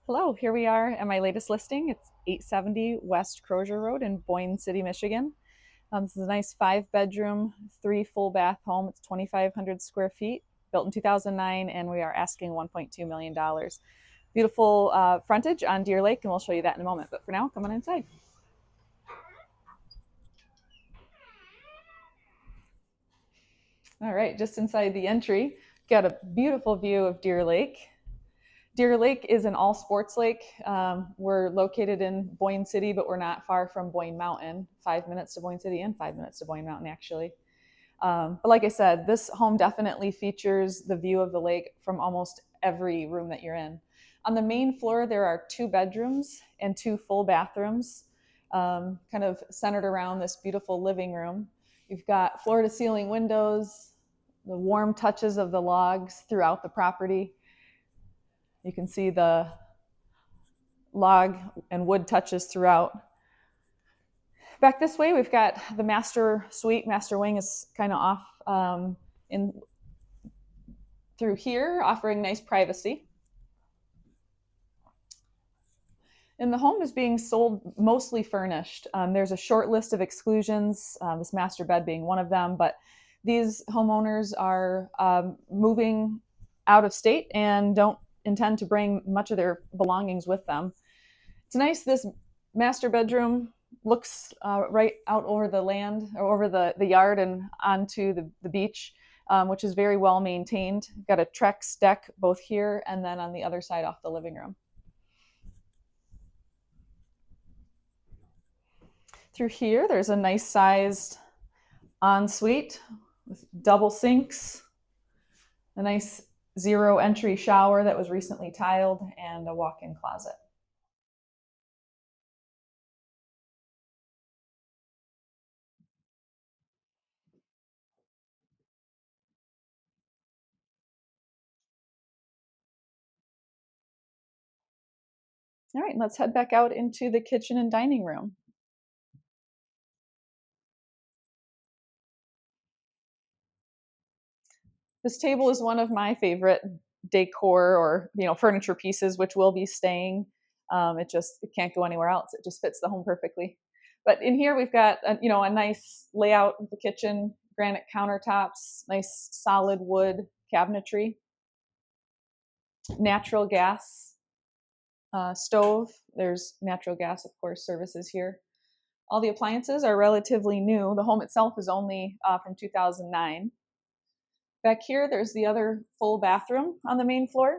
Hello, here we are at my latest listing. It's 870 West Crozier Road in Boyne City, Michigan. This is a nice 5 bedroom, 3 full bath home. It's 2,500 square feet, built in 2009, and we are asking $1.2 million. Beautiful frontage on Deer Lake, and we'll show you that in a moment. But for now, come on inside. All right, just inside the entry, got a beautiful view of Deer Lake. Deer Lake is an all sports lake. We're located in Boyne City, but we're not far from Boyne Mountain. 5 minutes to Boyne City and 5 minutes to Boyne Mountain, actually. But like I said, this home definitely features the view of the lake from almost every room that you're in. On the main floor, there are 2 bedrooms and 2 full bathrooms, kind of centered around this beautiful living room. You've got floor to ceiling windows, the warm touches of the logs throughout the property. You can see the log and wood touches throughout. Back this way, we've got the master suite. Master wing is kind of off in through here, offering nice privacy. And the home is being sold mostly furnished. There's a short list of exclusions, this master bed being one of them, but these homeowners are moving out of state and don't intend to bring much of their belongings with them. It's nice. This master bedroom looks right out over the land or over the yard and onto the beach, which is very well maintained. Got a Trex deck both here and then on the other side off the living room. Through here, there's a nice sized ensuite with double sinks, a nice zero entry shower that was recently tiled, and a walk-in closet. All right, let's head back out into the kitchen and dining room. This table is one of my favorite decor or furniture pieces, which will be staying. It can't go anywhere else. It just fits the home perfectly. But in here we've got a nice layout of the kitchen, granite countertops, nice solid wood cabinetry, natural gas stove. There's natural gas, of course, services here. All the appliances are relatively new. The home itself is only from 2009. Back here, there's the other full bathroom on the main floor.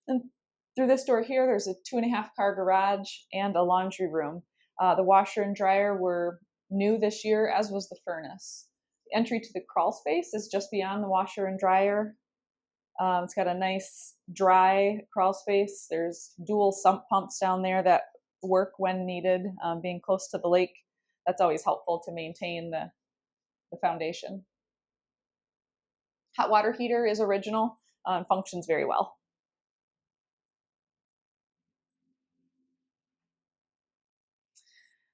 And through this door here, there's a 2.5 car garage and a laundry room. The washer and dryer were new this year, as was the furnace. The entry to the crawl space is just beyond the washer and dryer. It's got a nice dry crawl space. There's dual sump pumps down there that work when needed. Being close to the lake, that's always helpful to maintain the foundation. Hot water heater is original and functions very well.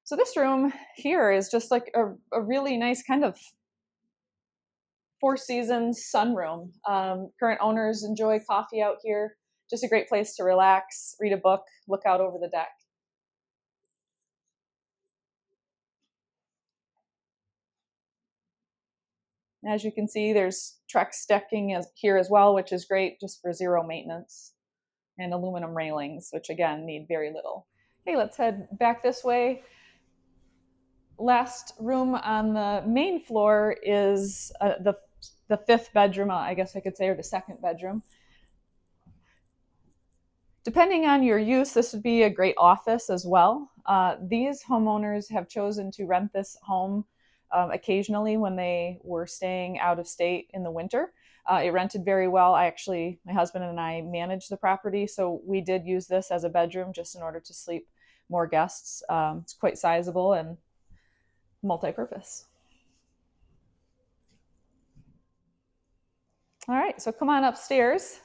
So this room here is just like a really nice kind of Four Seasons sunroom. Current owners enjoy coffee out here. Just a great place to relax, read a book, look out over the deck. As you can see, there's Trex decking here as well, which is great just for zero maintenance, and aluminum railings, which again need very little. Okay, let's head back this way. Last room on the main floor is the 5th bedroom, I guess I could say, or the 2nd bedroom. Depending on your use, this would be a great office as well. These homeowners have chosen to rent this home occasionally when they were staying out of state in the winter. It rented very well. My husband and I managed the property, so we did use this as a bedroom just in order to sleep more guests. It's quite sizable and multi-purpose. All right, so come on upstairs.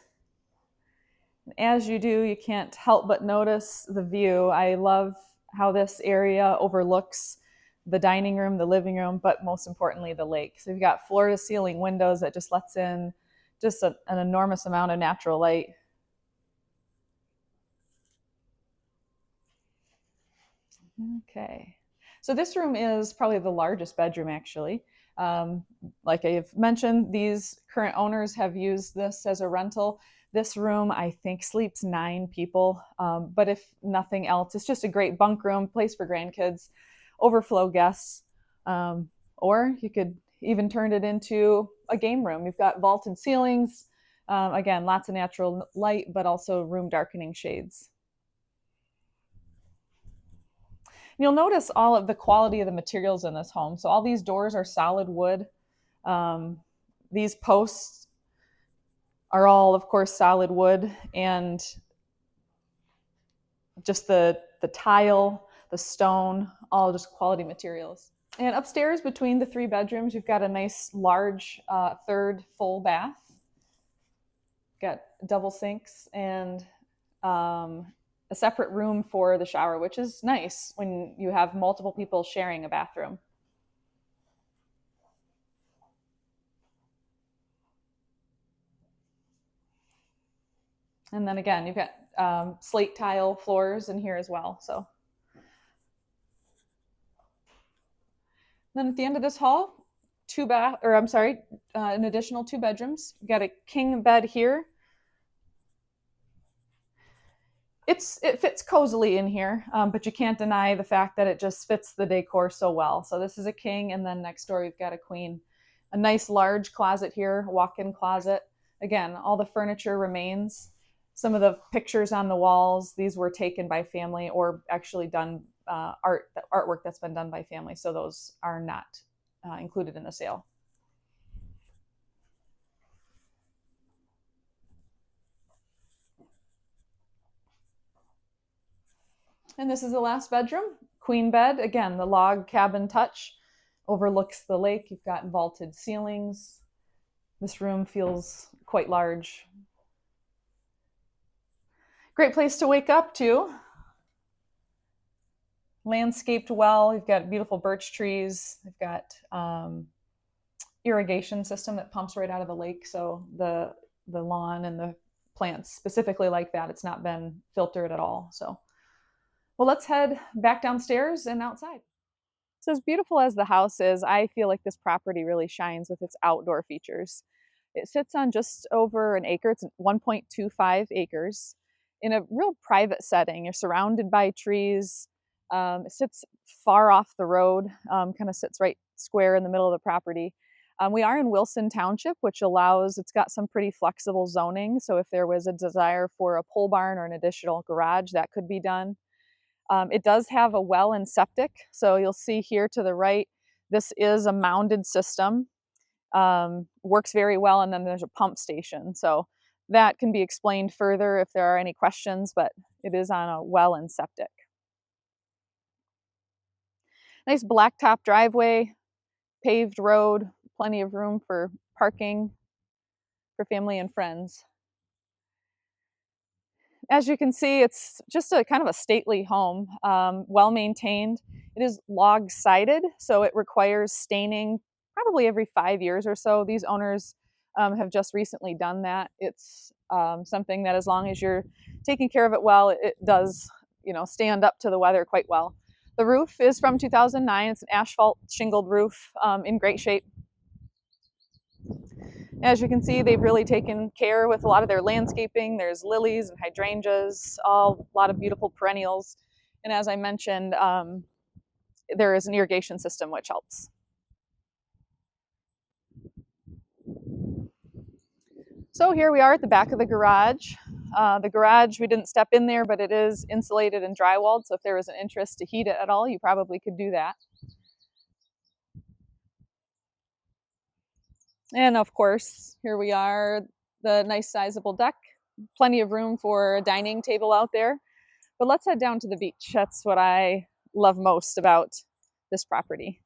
As you do, you can't help but notice the view. I love how this area overlooks the dining room, the living room, but most importantly, the lake. So you've got floor to ceiling windows that just lets in just an enormous amount of natural light. Okay. So this room is probably the largest bedroom, actually. Um, like I've mentioned, these current owners have used this as a rental. This room, I think, sleeps 9 people. But if nothing else, it's just a great bunk room, place for grandkids, overflow guests. Um, or you could even turn it into a game room. You've got vaulted ceilings. Again, lots of natural light, but also room darkening shades. You'll notice all of the quality of the materials in this home. So all these doors are solid wood. Um, these posts are all, of course, solid wood, and just the tile, the stone, all just quality materials. And upstairs between the 3 bedrooms, you've got a nice large third full bath. Got double sinks and a separate room for the shower, which is nice when you have multiple people sharing a bathroom. And then again, you've got slate tile floors in here as well. So then at the end of this hall, an additional 2 bedrooms. You've got a king bed here. It fits cozily in here, but you can't deny the fact that it just fits the decor so well. So this is a king, and then next door you've got a queen. A nice large closet here, walk-in closet. Again, all the furniture remains. Some of the pictures on the walls, these were taken by family or actually done artwork that's been done by family. So those are not included in the sale. And this is the last bedroom, queen bed. Again, the log cabin touch overlooks the lake. You've got vaulted ceilings. This room feels quite large. Great place to wake up to. Landscaped well. You've got beautiful birch trees. You've got irrigation system that pumps right out of the lake. So the lawn and the plants specifically like that. It's not been filtered at all. So, well, let's head back downstairs and outside. So as beautiful as the house is, I feel like this property really shines with its outdoor features. It sits on just over an acre. It's 1.25 acres in a real private setting. You're surrounded by trees. It sits far off the road, kind of sits right square in the middle of the property. We are in Wilson Township, which it's got some pretty flexible zoning. So if there was a desire for a pole barn or an additional garage, that could be done. It does have a well and septic. So you'll see here to the right, this is a mounded system. Works very well, and then there's a pump station. So that can be explained further if there are any questions, but it is on a well and septic. Nice blacktop driveway, paved road, plenty of room for parking for family and friends. As you can see, it's just a kind of a stately home, well maintained. It is log sided, so it requires staining probably every 5 years or so. These owners have just recently done that. It's something that, as long as you're taking care of it well, it does, stand up to the weather quite well. The roof is from 2009. It's an asphalt shingled roof, in great shape. As you can see, they've really taken care with a lot of their landscaping. There's lilies and hydrangeas, a lot of beautiful perennials. And as I mentioned, there is an irrigation system which helps. So here we are at the back of the garage. The garage, we didn't step in there, but it is insulated and drywalled. So if there was an interest to heat it at all, you probably could do that. And of course, here we are, the nice sizable deck. Plenty of room for a dining table out there. But let's head down to the beach. That's what I love most about this property.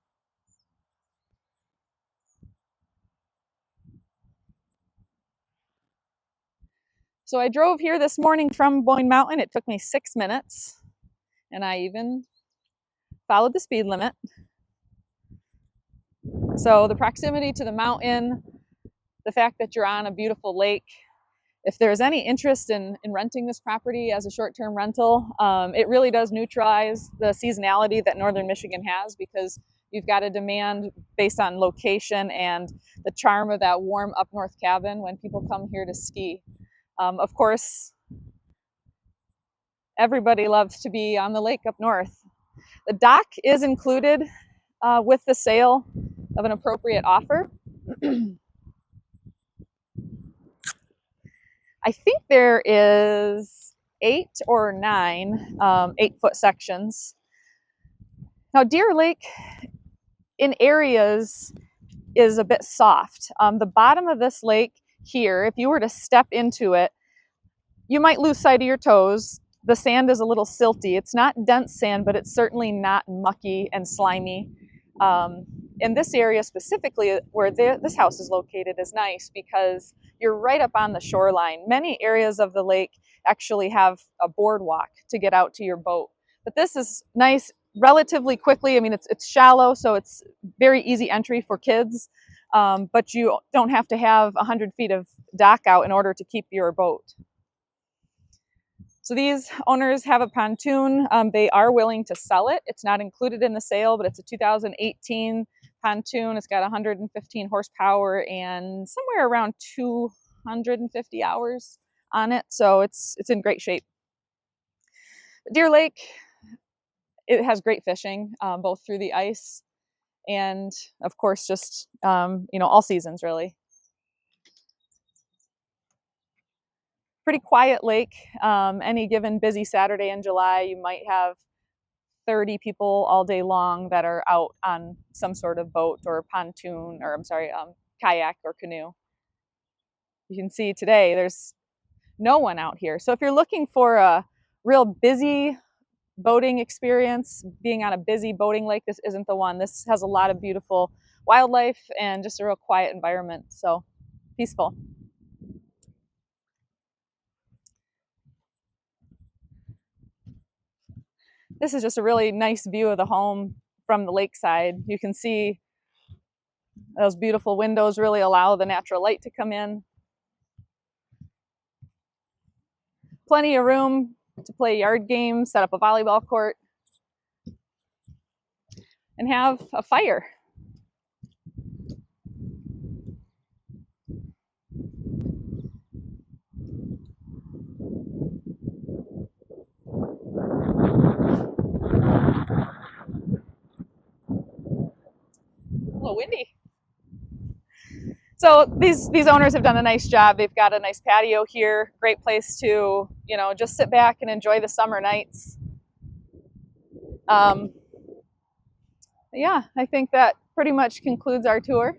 So I drove here this morning from Boyne Mountain. It took me 6 minutes, and I even followed the speed limit. So the proximity to the mountain, the fact that you're on a beautiful lake, if there's any interest in renting this property as a short-term rental, it really does neutralize the seasonality that northern Michigan has, because you've got a demand based on location and the charm of that warm up north cabin when people come here to ski. Of course, everybody loves to be on the lake up north. The dock is included with the sale of an appropriate offer. I think there is 8 or 9 8-foot sections. Now, Deer Lake in areas is a bit soft. The bottom of this lake here, if you were to step into it, you might lose sight of your toes. The sand is a little silty. It's not dense sand, but it's certainly not mucky and slimy. In this area specifically, where this house is located, is nice because you're right up on the shoreline. Many areas of the lake actually have a boardwalk to get out to your boat. But this is nice relatively quickly. I mean, it's shallow, so it's very easy entry for kids. But you don't have to have 100 feet of dock out in order to keep your boat. So these owners have a pontoon. They are willing to sell it. It's not included in the sale, but it's a 2018 pontoon. It's got 115 horsepower and somewhere around 250 hours on it. So it's in great shape. Deer Lake, it has great fishing, both through the ice and, of course, just all seasons really. Pretty quiet lake. Any given busy Saturday in July, you might have 30 people all day long that are out on some sort of boat or pontoon, or kayak or canoe. You can see today there's no one out here. So if you're looking for a real busy boating experience, being on a busy boating lake, this isn't the one. This has a lot of beautiful wildlife and just a real quiet environment. So peaceful. This is just a really nice view of the home from the lakeside. You can see those beautiful windows really allow the natural light to come in. Plenty of room to play yard games, set up a volleyball court, and have a fire. A little windy. So these owners have done a nice job. They've got a nice patio here, great place to, just sit back and enjoy the summer nights. Yeah, I think that pretty much concludes our tour.